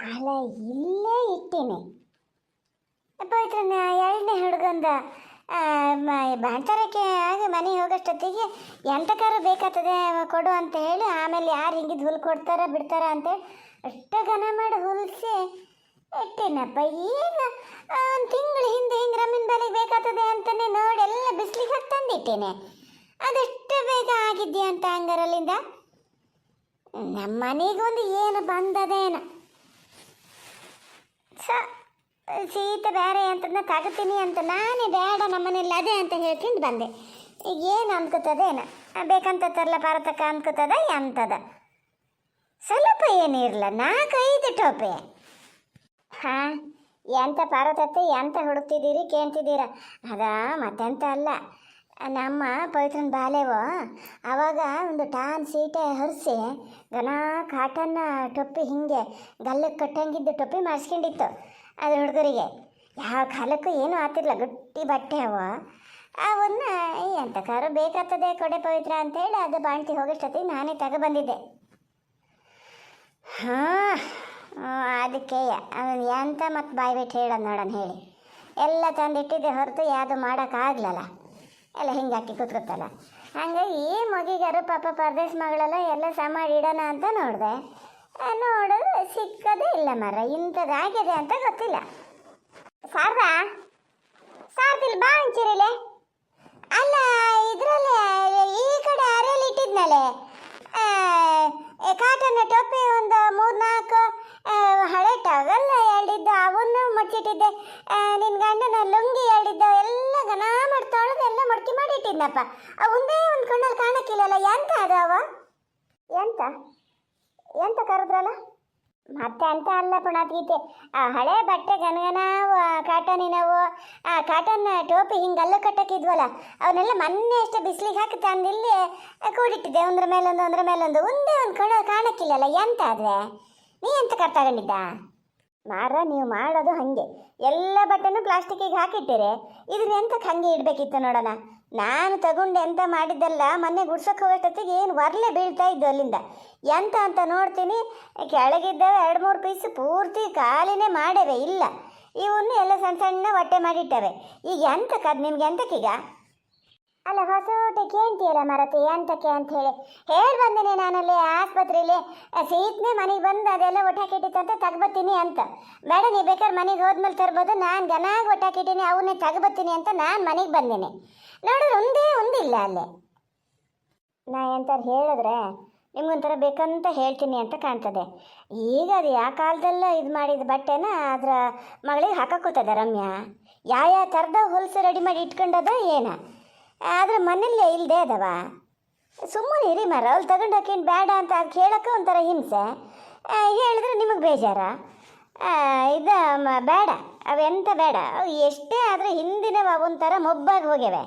ಅಲ್ಲ, ಇಲ್ಲೇ ಇಟ್ಟೇನೆ ಪವಿತ್ರನ ಎರಡನೇ ಹುಡುಗಂದ ಬಾಣ್ತಾರಕ್ಕೆ ಆಗಿ ಮನೆಗೆ ಹೋಗೋಷ್ಟೊತ್ತಿಗೆ ಎಂಟಕ್ಕಾರು ಬೇಕಾಗ್ತದೆ ಕೊಡು ಅಂತ ಹೇಳಿ, ಆಮೇಲೆ ಯಾರು ಹಿಂಗಿದ್ದು ಹುಲ್ ಕೊಡ್ತಾರ ಬಿಡ್ತಾರ ಅಂತೇಳಿ ಅಷ್ಟು ಘನ ಮಾಡಿ ಹೊಲಿಸಿ ಇಟ್ಟೇನಪ್ಪ. ಈಗ ಒಂದು ತಿಂಗಳು ಹಿಂದೆ ಹಿಂಗೆ ರಮ್ಮಿನ ಬೆಲೆಗೆ ಬೇಕಾಗ್ತದೆ ಅಂತಲೇ ನೋಡಿ ಎಲ್ಲ ಬಿಸಿಲಿಗೆ ಹಾಕಿ ತಂದಿಟ್ಟೇನೆ. ಅದೆಷ್ಟು ಬೇಗ ಆಗಿದ್ಯಾ ಅಂತ ಹಂಗಾರಲ್ಲಿಂದ ನಮ್ಮ ಮನೆಗೊಂದು ಏನು ಬಂದದೇನು ಶೀತ ಬೇರೆ ಅಂತದನ್ನ ತಗೋತೀನಿ ಅಂತ ನಾನೇ ಬೇಡ ನಮ್ಮನೇಲಿ ಅದೇ ಅಂತ ಹೇಳ್ಕೊಂಡು ಬಂದೆ. ಈಗ ಏನು ಅನ್ಕೋತದೇನ ಬೇಕಂತ ತರಲ ಭಾರತಕ್ಕ ಅನ್ಕೋತದ ಎಂತದ ಸ್ವಲ್ಪ ಏನಿರಲ್ಲ 4-5 ಟೋಪೆ. ಹಾಂ, ಎಂತ ಪಾರತತ್ತೆ ಎಂತ ಹುಡುಕ್ತಿದ್ದೀರಿ ಕೇಳ್ತಿದ್ದೀರ? ಅದಾ ಮತ್ತೆಂತ ಅಲ್ಲ, ನಮ್ಮ ಪವಿತ್ರನ ಬಾಲೆವೋ ಆವಾಗ ಒಂದು ಟಾನ್ ಸೀಟೆ ಹೊರಿಸಿ ಘನ ಕಾಟನ್ನ ಟೊಪ್ಪಿ ಹಿಂಗೆ ಗಲ್ಲಕ್ಕೆ ಕಟ್ಟಂಗಿದ್ದು ಟೊಪ್ಪಿ ಮಾಡಿಸ್ಕೊಂಡಿತ್ತು. ಅದು ಹುಡುಗರಿಗೆ ಯಾವ ಕಾಲಕ್ಕೂ ಏನೂ ಆಗ್ತಿರ್ಲ, ಗಟ್ಟಿ ಬಟ್ಟೆ ಅವನ್ನ ಎಂತ ಕಾರು ಬೇಕಾಗ್ತದೆ ಕೊಡೆ ಪವಿತ್ರ ಅಂತೇಳಿ ಅದು ಬಾಣ್ತಿ ಹೋಗೋಷ್ಟೊತ್ತಿಗೆ ನಾನೇ ತಗೊಬಂದಿದ್ದೆ. ಹಾಂ, ಅದಕ್ಕೆ ಅವನು ಎಂತ ಮತ್ತು ಬಾಯಿ ಬಿಟ್ಟು ಹೇಳೋದು ನೋಡೋಣ ಹೇಳಿ, ಎಲ್ಲ ತಂದಿಟ್ಟಿದ್ದೆ ಹೊರತು ಯಾವುದು ಮಾಡೋಕ್ಕಾಗ್ಲಲ್ಲ, ಎಲ್ಲ ಹಿಂಗೆ ಹಾಕಿ ಕೂತ್ಕೊತಲ್ಲ. ಹಾಗಾಗಿ ಈ ಮಗಿಗಾರು ಪಾಪ ಪರದೇಶ ಮಗಳೆಲ್ಲ ಎಲ್ಲ ಮಾಡಿ ಇಡೋಣ ಅಂತ ನೋಡಿದೆ. ನೋಡಿದ್ರೆ ಸಿಕ್ಕದೇ ಇಲ್ಲ ಮರ, ಇಂಥದ್ದಾಗಿದೆ ಅಂತ ಗೊತ್ತಿಲ್ಲ. ಸಾರ್ದಿಲ್ಲ ಬಾ ಅಂಚಿರಲೆ. ಅಲ್ಲ, ಇದರಲ್ಲೇ ಈ ಕಡೆ ಅರೆಯಲ್ಲಿ ಇಟ್ಟಿದ್ನಲೆ ಕಾಟನ್ ಟೊಪ್ಪಿ ಒಂದು 3-4 ಹಳೆ ಟಗಲ್ಲ ಹೇಳಿದ್ದು ಅವನ್ನು ಮಡ್ಚಿಟ್ಟಿದ್ದೆ. ನಿನ್ನ ಗಂಡನ ಲುಂಗಿ ಹೇಳಿದ್ದು ಎಲ್ಲ ಘನ ಮಾಡ್ತಾಳದು ಎಲ್ಲ ಮಡ್ಕಿ ಮಾಡಿ ಇಟ್ಟಿದ್ನಪ್ಪ. ಒಂದೇ ಒಂದು ಕಣ್ಣಲ್ಲಿ ಕಾಣಕ್ಕಿಲ್ಲಲ್ಲ, ಎಂತ ಅದಾವ? ಎಂತ ಕರೆದ್ರಲ್ಲ ಮತ್ತೆ ಅಂತ ಅಲ್ಲ ಪುಣಾತ್ಗೀತೆ, ಹಳೆ ಬಟ್ಟೆ ಗನಗನವು ಕಾಟನಿನವು, ಕಾಟನ್ ಟೋಪಿ ಹಿಂಗೆಲ್ಲ ಕಟ್ಟಕ್ಕಿದ್ವಲ್ಲ ಅವನ್ನೆಲ್ಲ ಮೊನ್ನೆ ಅಷ್ಟೇ ಬಿಸಿಲಿಗೆ ಹಾಕಿ ತಂದಿಲ್ಲಿ ಕೂಡಿಟ್ಟಿದ್ದೆ. ಒಂದ್ರ ಮೇಲೊಂದು ಒಂದೇ ಒಂದು ಕಣ ಕಾಣಕ್ಕಿಲ್ಲಲ್ಲ, ಎಂತ ಆದ್ರೆ ನೀ ಎಂತ ತಗೊಂಡಿದ್ದ ಮಾರ? ನೀವು ಮಾಡೋದು ಹಾಗೆ ಎಲ್ಲ ಬಟ್ಟೆನೂ ಪ್ಲಾಸ್ಟಿಕ್ಕಿಗೆ ಹಾಕಿಟ್ಟಿರಿ, ಇದನ್ನ ಎಂತಕ್ಕೆ ಹಾಗೆ ಇಡಬೇಕಿತ್ತು ನೋಡೋಣ. ನಾನು ತಗೊಂಡು ಎಂತ ಮಾಡಿದ್ದಲ್ಲ, ಮೊನ್ನೆ ಗುಡ್ಸೋಕ್ಕೆ ಹೋಗೋಷ್ಟೊತ್ತಿಗೆ ಏನು ಒರ್ಲೆ ಬೀಳ್ತಾ ಇದ್ದು ಅಲ್ಲಿಂದ. ಎಂತ ಅಂತ ನೋಡ್ತೀನಿ, ಕೆಳಗಿದ್ದಾವೆ 2-3 ಪೀಸ್ ಪೂರ್ತಿ ಖಾಲಿನೇ ಮಾಡೇವೆ ಇಲ್ಲ, ಇವನ್ನು ಎಲ್ಲ ಸಣ್ಣ ಸಣ್ಣ ಹೊಟ್ಟೆ ಮಾಡಿಟ್ಟವೆ. ಈಗ ಎಂತಕ್ಕೆ ಅದು ನಿಮ್ಗೆ ಎಂತಕ್ಕೀಗ? ಅಲ್ಲ, ಹೊಸೋಟೆ ಕೇಳ್ತೀಯಲ್ಲ ಮರತಿ ಎಂತಕ್ಕೆ ಅಂತ ಹೇಳಿ ಬಂದೇನೆ ನಾನಲ್ಲಿ ಆಸ್ಪತ್ರೆಯಲ್ಲಿ ಸೀಟ್ನೇ ಮನೆಗೆ ಬಂದು ಅದೆಲ್ಲ ಒಟ್ಟಾಕಿಟ್ಟಿತ್ತಂತ ತಗೊಬತ್ತೀನಿ ಅಂತ. ಬೇಡ, ನೀವು ಬೇಕಾದ್ರೆ ಮನೆಗೆ ಹೋದ್ಮೇಲೆ ತರ್ಬೋದು, ನಾನು ಗನಾಗಿ ಒಟ್ಟಾಕಿಟ್ಟಿನಿ ಅವನ್ನೇ ತಗೊಬತ್ತೀನಿ ಅಂತ ನಾನು ಮನೆಗೆ ಬಂದೇನೆ. ನೋಡಿದ್ರೆ ಒಂದಿಲ್ಲ ಅಲ್ಲೇ. ನಾ ಎಂತಾರು ಹೇಳಿದ್ರೆ ನಿಮ್ಗೊಂಥರ ಬೇಕಂತ ಹೇಳ್ತೀನಿ ಅಂತ ಕಾಣ್ತದೆ. ಈಗ ಅದು ಯಾವ ಕಾಲದೆಲ್ಲ ಇದು ಮಾಡಿದ ಬಟ್ಟೆನ ಅದರ ಮಗಳಿಗೆ ಹಾಕಕ್ಕೋತದ ರಮ್ಯಾ. ಯಾವ ಥರದ ಹೊಲಸು ರೆಡಿ ಮಾಡಿ ಇಟ್ಕೊಂಡದ ಏನ, ಆದ್ರೆ ಮನೇಲೇ ಇಲ್ಲದೆ ಅದಾವ. ಸುಮ್ಮನೆ ಇರಿ ಮರ, ಅವ್ಳು ತಗೊಂಡು ಹಾಕಿಂಡು ಬೇಡ ಅಂತ ಅದು ಕೇಳೋಕ್ಕೆ ಒಂಥರ ಹಿಂಸೆ. ಹೇಳಿದ್ರೆ ನಿಮಗೆ ಬೇಜಾರ? ಇದು ಬೇಡ, ಅವೆಂತ ಬೇಡ, ಅವು ಎಷ್ಟೇ ಆದರೆ ಹಿಂದಿನವ ಒಂಥರ ಮೊಬ್ಬಾಗಿ ಹೋಗ್ಯವೆ.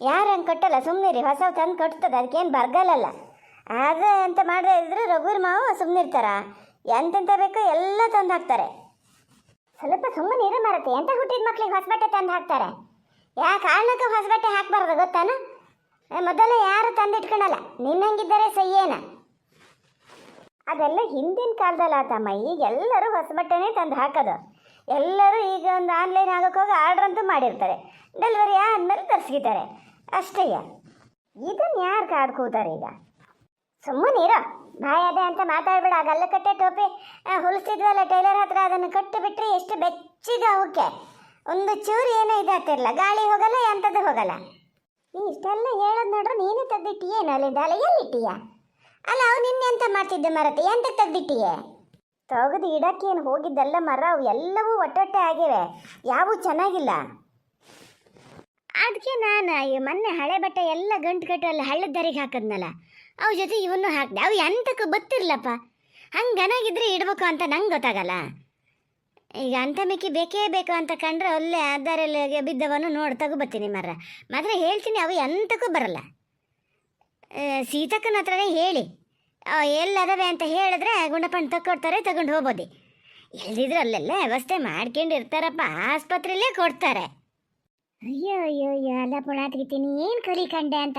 ಯಾರು ಹಂಗೆ ಕಟ್ಟಲ್ಲ, ಸುಮ್ಮನಿರಿ, ಹೊಸವು ತಂದು ಕಟ್ತದೆ, ಅದಕ್ಕೇನು ಬರಗಲ್ಲ. ಆಗ ಎಂತ ಮಾಡದೇ ಇದ್ರೆ ರಘುವೀರ್ ಮಾವು ಸುಮ್ಮನಿರ್ತಾರ, ಎಂತೆಂತ ಬೇಕೋ ಎಲ್ಲ ತಂದು ಹಾಕ್ತಾರೆ. ಸ್ವಲ್ಪ ಸುಮ್ಮನೆ ಇರೋ ಮರತಿ, ಎಂತ ಹುಟ್ಟಿದ ಮಕ್ಳಿಗೆ ಹೊಸ ಬಟ್ಟೆ ತಂದು ಹಾಕ್ತಾರೆ. ಯಾವ ಕಾರಣಕ್ಕೂ ಹೊಸ ಬಟ್ಟೆ ಹಾಕ್ಬಾರ್ದು ಗೊತ್ತಾನ? ಮೊದಲೇ ಯಾರು ತಂದಿಟ್ಕೊಳಲ್ಲ, ನಿನ್ನಂಗಿದ್ದರೆ ಸಯ್ಯೇನ. ಅದೆಲ್ಲ ಹಿಂದಿನ ಕಾಲದಲ್ಲಿ ಆತಮ್ಮ, ಈಗ ಎಲ್ಲರೂ ಹೊಸ ಬಟ್ಟೆನೇ ತಂದು ಹಾಕೋದು. ಎಲ್ಲರೂ ಈಗ ಒಂದು ಆನ್ಲೈನ್ ಆಗೋಕ್ಕೆ ಹೋಗಿ ಆರ್ಡ್ರ್ ಅಂತೂ ಮಾಡಿರ್ತಾರೆ, ಡೆಲಿವರಿ ಆದಮೇಲೆ ತರಿಸ್ಕಿದ್ದಾರೆ ಅಷ್ಟೇ. ಇದನ್ನು ಯಾರು ಕಾಡ್ಕೋತಾರೆ ಈಗ? ಸುಮ್ಮನೆ ಇರೋ, ಬಾಯ್ ಅದೇ ಅಂತ ಮಾತಾಡ್ಬೇಡ. ಗಲ್ಲ ಕಟ್ಟೆ ಟೋಪಿ ಹೊಲಿಸ್ತಿದ್ವಲ್ಲ ಟೈಲರ್ ಹತ್ರ, ಅದನ್ನು ಕಟ್ಟು ಬಿಟ್ಟರೆ ಎಷ್ಟು ಬೆಚ್ಚಿಗೆ ಅವಕ್ಕೆ ಒಂದು ಚೂರು ಏನೋ ಇದಾಗ್ತಿರಲ್ಲ, ಗಾಳಿ ಹೋಗಲ್ಲ ಎಂಥದ್ದು ಹೋಗಲ್ಲ. ನೀ ಇಷ್ಟೆಲ್ಲ ಹೇಳೋದು ನೋಡ್ರೆ ನೀನೇ ತೆಗ್ದಿಟ್ಟಿಯೇನು ಅಲ್ಲಿಂದ? ಅಲ್ಲ, ಎಲ್ಲಿಟ್ಟೀಯ? ಅಲ್ಲ, ಅವು ನಿನ್ನೆಂತ ಮಾಡ್ತಿದ್ದೆ ಮರತಿ, ಎಂತಕ್ಕೆ ತೆಗ್ದಿಟ್ಟಿಯೇ? ತೆಗೆದು ಇಡಕ್ಕೇನು ಹೋಗಿದ್ದಲ್ಲ ಮರ, ಅವು ಎಲ್ಲವೂ ಒಟ್ಟೊಟ್ಟೆ ಆಗಿವೆ, ಯಾವೂ ಚೆನ್ನಾಗಿಲ್ಲ. ಅದಕ್ಕೆ ನಾನು ಮೊನ್ನೆ ಹಳೆ ಬಟ್ಟೆ ಎಲ್ಲ ಗಂಟು ಕಟ್ಟು ಅಲ್ಲಿ ಹಳ್ಳದ ದಾರಿಗೆ ಹಾಕಿದ್ನಲ್ಲ, ಅವು ಜೊತೆ ಇವನ್ನು ಹಾಕಿದೆ. ಅವು ಎಂತಕ್ಕೂ ಗೊತ್ತಿರಲಪ್ಪ, ಹಂಗೆ ಗನಾಗಿದ್ರೆ ಇಡಬೇಕು ಅಂತ ನಂಗೆ ಗೊತ್ತಾಗಲ್ಲ. ಈಗ ಅಂಥ ಮಿಕ್ಕಿ ಬೇಕೇ ಬೇಕು ಅಂತ ಕಂಡ್ರೆ ಅಲ್ಲೇ ಅದಾರಲ್ಲಿ ಬಿದ್ದವನು ನೋಡಿ ತಗೊಬತ್ತೀನಿ ಮಾತ್ರ ಹೇಳ್ತೀನಿ, ಅವು ಎಂತಕ್ಕೂ ಬರಲ್ಲ. ಸೀತಕ್ಕನ ಹತ್ರನೇ ಹೇಳಿ ಎಲ್ಲದವೆ ಅಂತ ಹೇಳಿದ್ರೆ ಗುಂಡಪ್ಪಣ್ಣ ತಕ್ಕೊಡ್ತಾರೆ, ತಗೊಂಡು ಹೋಗ್ಬೋದು. ಎಲ್ದಿದ್ರು ಅಲ್ಲೆಲ್ಲ ವ್ಯವಸ್ಥೆ ಮಾಡ್ಕೊಂಡಿರ್ತಾರಪ್ಪ, ಆಸ್ಪತ್ರೆಯಲ್ಲೇ ಕೊಡ್ತಾರೆ. ಅಯ್ಯೋ ಅಲ್ಲ ಪುಣಾತ್ಗಿತೀನಿ, ಏನು ಕಲಿಕಂಡೆ ಅಂತ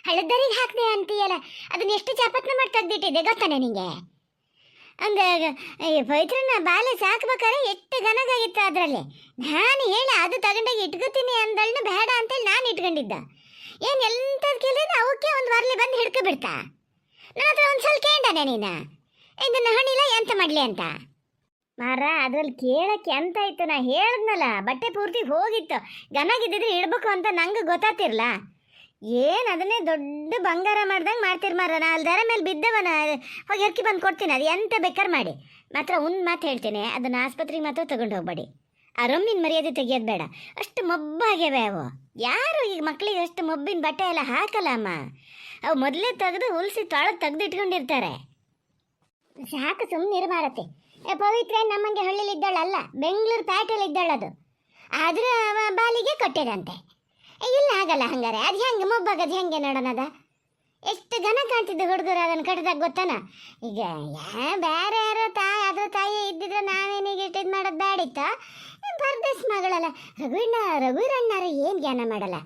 ಹಳದರಿಗೆ ಹಾಕಿದೆ ಅಂತೀಯಲ್ಲ, ಅದನ್ನ ಎಷ್ಟು ಚಾಪತ್ನ ಮಾಡಿ ತೆಗ್ದಿಟ್ಟಿದ್ದೆ ಗೊತ್ತಾನೆ ನಿಂಗೆ? ಹಂಗ ಪವಿತ್ರನ ಬಾಲೆ ಸಾಕ್ಬೇಕಾರೆ ಎಷ್ಟು ಗನಗಾಗಿತ್ತು ಅದರಲ್ಲಿ. ನಾನು ಹೇಳಿ ಅದು ತಗೊಂಡೋಗಿ ಇಟ್ಕೋತೀನಿ ಅಂದಳನ್ನ ಬೇಡ ಅಂತೇಳಿ ನಾನು ಇಟ್ಕೊಂಡಿದ್ದ. ಏನು ಎಂಥದ್ದು ಕೇಳಿದ್ರೆ ಅವಕ್ಕೆ ಒಂದು ವಾರಲಿ ಬಂದು ಹಿಡ್ಕೊಬಿಡ್ತಾ. ನನ್ನ ಹತ್ರ ಒಂದು ಸಲ ಕೇಂಡನೆ ನೀನು ಇದನ್ನ ಹಣಿಲ್ಲ ಎಂತ ಮಾಡಲಿ ಅಂತ. ಮಾರ ಅದ್ರಲ್ಲಿ ಕೇಳಕ್ಕೆ ಎಂತ ಇತ್ತು, ನಾ ಹೇಳಿದ್ನಲ್ಲ ಬಟ್ಟೆ ಪೂರ್ತಿ ಹೋಗಿತ್ತು. ಗನಾಗಿದ್ದಿದ್ರೆ ಇಡ್ಬೇಕು ಅಂತ ನಂಗೆ ಗೊತ್ತಾತಿರ್ಲ. ಏನು ಅದನ್ನೇ ದೊಡ್ಡ ಬಂಗಾರ ಮಾಡ್ದಂಗೆ ಮಾಡ್ತೀರಿ ಮಾರ. ನಾ ಅಲ್ಲಿ ದರ ಮೇಲೆ ಬಿದ್ದವನ ಹೋಗಿ ಎರ್ಕಿ ಬಂದು ಕೊಡ್ತೀನಿ. ಅದು ಎಂತ ಬೇಕಾದ್ರೆ ಮಾಡಿ. ಮಾತ್ರ ಒಂದು ಮಾತು ಹೇಳ್ತೀನಿ, ಅದನ್ನು ಆಸ್ಪತ್ರೆಗೆ ಮಾತ್ರ ತೊಗೊಂಡು ಹೋಗ್ಬೇಡಿ. ಆ ರೊಮ್ಮಿನ ಮರ್ಯಾದೆ ತೆಗಿಯೋದು ಬೇಡ. ಅಷ್ಟು ಮೊಬ್ಬಾಗ್ಯವೆ ಅವು. ಯಾರು ಈಗ ಮಕ್ಕಳಿಗೆ ಅಷ್ಟು ಮೊಬ್ಬಿನ ಬಟ್ಟೆ ಎಲ್ಲ ಹಾಕಲ್ಲ ಅಮ್ಮ. ಅವು ಮೊದಲೇ ತೆಗೆದು ಹುಲ್ಸಿ ತೊಳೆದು ತೆಗೆದು ಇಟ್ಕೊಂಡಿರ್ತಾರೆ. ಸಾಕು ಸುಮ್ಮನೆ ಇರಬಾರತ್ತೆ. ಪವಿತ್ರ ನಮ್ಮಂಗೆ ಹಳ್ಳಿಲಿ ಇದ್ದಾಳಲ್ಲ, ಬೆಂಗಳೂರು ಪ್ಯಾಟೆಯಲ್ಲಿ ಇದ್ದಾಳದು. ಆದ್ರೆ ಬಾಲಿಗೆ ಕೊಟ್ಟೆದಂತೆ. ಇಲ್ಲ ಆಗಲ್ಲ ಹಂಗಾರೆ. ಅದು ಹೆಂಗೆ ಮೊಬ್ಬಾಗದು ಹೆಂಗೆ ನೋಡೋಣದ? ಎಷ್ಟು ಘನ ಕಾಣ್ತಿದ್ದು ಹುಡುಗರು ಅದನ್ನು ಕಟ್ಟಿದಾಗ ಗೊತ್ತಾನ. ಈಗ ಬೇರೆ ಯಾರೋ ಅದ್ರ ತಾಯಿ ಇದ್ದಿದ್ರೆ ನಾವೇನೀಗ ಇಟ್ಟು ಇದು ಮಾಡೋದು ಬೇಡಿತ್ತ. ಪರದೇಶ್ ಮಗಳಲ್ಲ ರಘುವೀರಣ್ಣಾರು ಏನು ಜ್ಞಾನ ಮಾಡಲ್ಲ.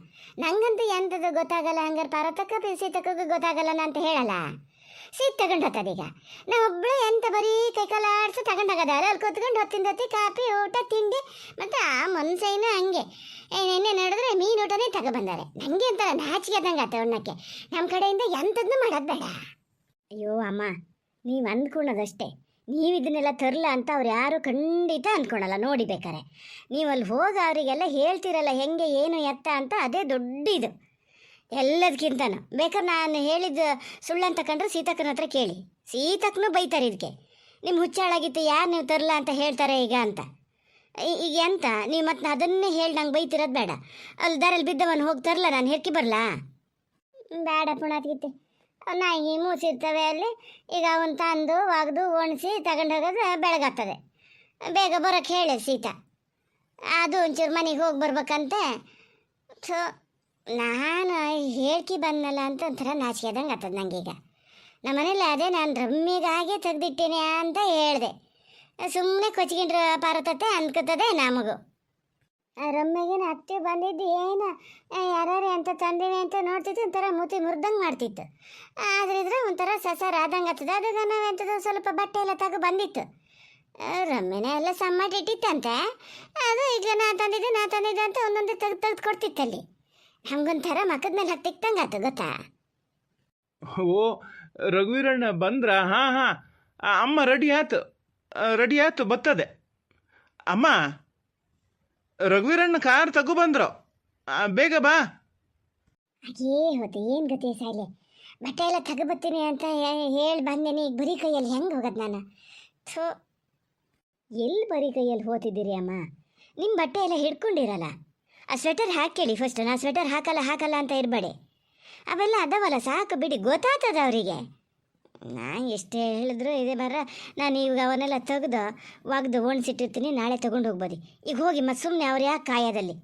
ನಂಗಂತೂ ಎಂಥದ್ದು ಗೊತ್ತಾಗಲ್ಲ. ಹಂಗಾರೆ ಪರತಕ್ಕ ಸೀತಕ್ಕೂ ಗೊತ್ತಾಗಲ್ಲ ಅಂತ ಹೇಳಲ್ಲ. ಸೀಟ್ ತಗೊಂಡು ಹೋಗ್ತದೀಗ. ನಾ ಒಬ್ಬಳು ಎಂತ ಬರೀ ಕೈಕಾಲ ಆಡಿಸಿ ತಗೊಂಡೋಗದ. ಅಲ್ಲಿ ಕೂತ್ಕೊಂಡು ಹೊತ್ತಿಂದೊತ್ತಿ ಕಾಫಿ ಊಟ ತಿಂಡಿ ಮತ್ತು ಆ ಮನ್ಸೈನು ಹಂಗೆ ನೆನ್ನೆ ನೋಡಿದ್ರೆ ಮೀನು ಊಟನೇ ತಗೊಬಂದಾರೆ. ನನಗೆ ಅಂತಾರ ನಾಚಿಕೆ ಆದಂಗೆ ಆತ ಉಣ್ಣಕ್ಕೆ. ನಮ್ಮ ಕಡೆಯಿಂದ ಎಂಥದ್ದು ಮಾಡೋದು ಬೇಡ. ಅಯ್ಯೋ ಅಮ್ಮ, ನೀವು ಅಂದ್ಕೊಳ್ಳೋದಷ್ಟೇ. ನೀವು ಇದನ್ನೆಲ್ಲ ತರಲ್ಲ ಅಂತ ಅವ್ರು ಯಾರು ಖಂಡಿತ ಅಂದ್ಕೊಳಲ್ಲ. ನೋಡಿ ಬೇಕಾರೆ ನೀವು ಅಲ್ಲಿ ಹೋಗಿ ಅವರಿಗೆಲ್ಲ ಹೇಳ್ತಿರಲ್ಲ ಹೆಂಗೆ ಏನು ಎತ್ತ ಅಂತ. ಅದೇ ದೊಡ್ಡ ಇದು ಎಲ್ಲದಕ್ಕಿಂತನೂ. ಬೇಕಾದ್ರೆ ನಾನು ಹೇಳಿದ್ದು ಸುಳ್ಳಂತ ಕಂಡ್ರೆ ಸೀತಕ್ಕನ ಹತ್ರ ಕೇಳಿ. ಸೀತಕ್ಕನೂ ಬೈತಾರೆ ಇದಕ್ಕೆ. ನಿಮ್ಮ ಹುಚ್ಚಾಳಾಗಿತ್ತು, ಯಾರು ನೀವು ತರಲ್ಲ ಅಂತ ಹೇಳ್ತಾರೆ ಈಗ ಅಂತ. ಈಗ ಎಂತ ನೀವು ಮತ್ತೆ ಅದನ್ನೇ ಹೇಳಿ ನಂಗೆ ಬೈತಿರೋದು ಬೇಡ. ಅಲ್ಲಿ ದಾರಲ್ಲಿ ಬಿದ್ದವನು ಹೋಗಿ ತರಲ್ಲ, ನಾನು ಹೆರ್ಕಿ ಬರಲಾ? ಬೇಡ ಪುಣಾತ್ಗಿತ್ತೆ. ನಾಯಿ ಮೂಸಿರ್ತವೆ ಅಲ್ಲಿ. ಈಗ ಅವನು ತಂದು ಒಗೆದು ಒಣಸಿ ತಗೊಂಡು ಹೋಗೋದು ಬೆಳಗಾಗ್ತದೆ. ಬೇಗ ಬರೋಕ್ಕೆ ಹೇಳಿ ಸೀತಾ. ಅದು ಒಂಚೂರು ಮನೆಗೆ ಹೋಗಿ ಬರ್ಬೇಕಂತೆ. ಸೊ ನಾನು ಹೇಳ್ಕಿ ಬಂದಲ್ಲ ಅಂತ ಒಂಥರ ನಾಚಿಕೆ ಆದಂಗೆ ಆಗ್ತದೆ ನನಗೀಗ. ನಮ್ಮ ಮನೇಲಿ ಅದೇ ನಾನು ರಮ್ಮಿಗಾಗೆ ತೆಗೆದಿಟ್ಟೀನಿ ಅಂತ ಹೇಳಿದೆ. ಸುಮ್ಮನೆ ಕೊಚ್ಕೊಂಡ್ರೆ ಪಾರತತೆ ಅಂದ್ಕೋತದೆ ನಮಗೂ. ರಮ್ಮಿಗೆ ಅತ್ತೆ ಬಂದಿದ್ದು ಏನು ಯಾರ್ಯಾರು ಎಂತ ತಂದಿನಿ ಅಂತ ನೋಡ್ತಿತ್ತು. ಒಂಥರ ಮೂತಿ ಮುರಿದಂಗೆ ಮಾಡ್ತಿತ್ತು. ಆದರೆ ಇದ್ರೆ ಒಂಥರ ಸಸಾರ ಆದಂಗೆ ಆಗ್ತದೆ. ಅದಕ್ಕೆ ನಾವು ಎಂಥದ್ದು ಸ್ವಲ್ಪ ಬಟ್ಟೆ ಎಲ್ಲ ತಗೋ ಬಂದಿತ್ತು. ರಮ್ಮಿನ ಎಲ್ಲ ಸಮ್ಮಟ್ಟಿಟ್ಟಿತ್ತಂತೆ. ಅದು ಈಗ ನಾ ತಂದಿದ್ದೆ ಅಂತ ಒಂದೊಂದು ತೆಗೆದು ಕೊಡ್ತಿತ್ತಲ್ಲಿ. ನಮ್ಗೊಂಥರ ಮಕ್ಕದ ಮೇಲೆ ಹತ್ತಿಕ್ತಂಗೆ ಆಯ್ತು ಗೊತ್ತಾ. ಓ ರಘುವೀರಣ್ಣ ಬಂದ್ರ? ಹಾಂ ಹಾಂ ಅಮ್ಮ ರೆಡಿ ಆಯ್ತು ಬರ್ತದೆ. ಅಮ್ಮ ರಘುವೀರಣ್ಣ ಕಾರ್ ತಗೊಬಂದ್ರು, ಬೇಗ ಬಾ. ಹಾಗೇ ಹೋತೆ ಏನು ಗತಿ ಸಾಯ್ಲೆ. ಬಟ್ಟೆ ಎಲ್ಲ ತಗೊಬತ್ತೀನಿ ಅಂತ ಹೇಳಿ ಬಂದೇನೆ. ಈಗ ಬರೀ ಕೈಯಲ್ಲಿ ಹೆಂಗೆ ಹೋಗೋದು ನಾನು? ಥೋ, ಎಲ್ಲಿ ಬರೀ ಕೈಯಲ್ಲಿ ಹೋತಿದ್ದೀರಿ ಅಮ್ಮ? ನಿಮ್ಮ ಬಟ್ಟೆ ಎಲ್ಲ ಹಿಡ್ಕೊಂಡಿರಲ್ಲ. ಆ ಸ್ವೆಟರ್ ಹಾಕೇಳಿ ಫಸ್ಟ್. ನಾ ಸ್ವೆಟರ್ ಹಾಕಲ್ಲ ಅಂತ ಇರಬೇಡಿ. ಅವೆಲ್ಲ ಅದಾವಲ್ಲ, ಸಾಕು ಬಿಡಿ, ಗೊತ್ತಾಗ್ತದೆ ಅವರಿಗೆ. ನಾನು ಎಷ್ಟೇ ಹೇಳಿದ್ರು ಇದೆ ಬರ. ನಾನು ಈಗ ಅವನ್ನೆಲ್ಲ ತೆಗೆದು ಒಗ್ದು ಒಣಸಿಟ್ಟಿರ್ತೀನಿ, ನಾಳೆ ತೊಗೊಂಡು ಹೋಗ್ಬೋದು. ಈಗ ಹೋಗಿ ಮತ್ತೆ ಸುಮ್ಮನೆ ಅವ್ರು ಯಾಕೆ ಕಾಯೋದಲ್ಲಿ.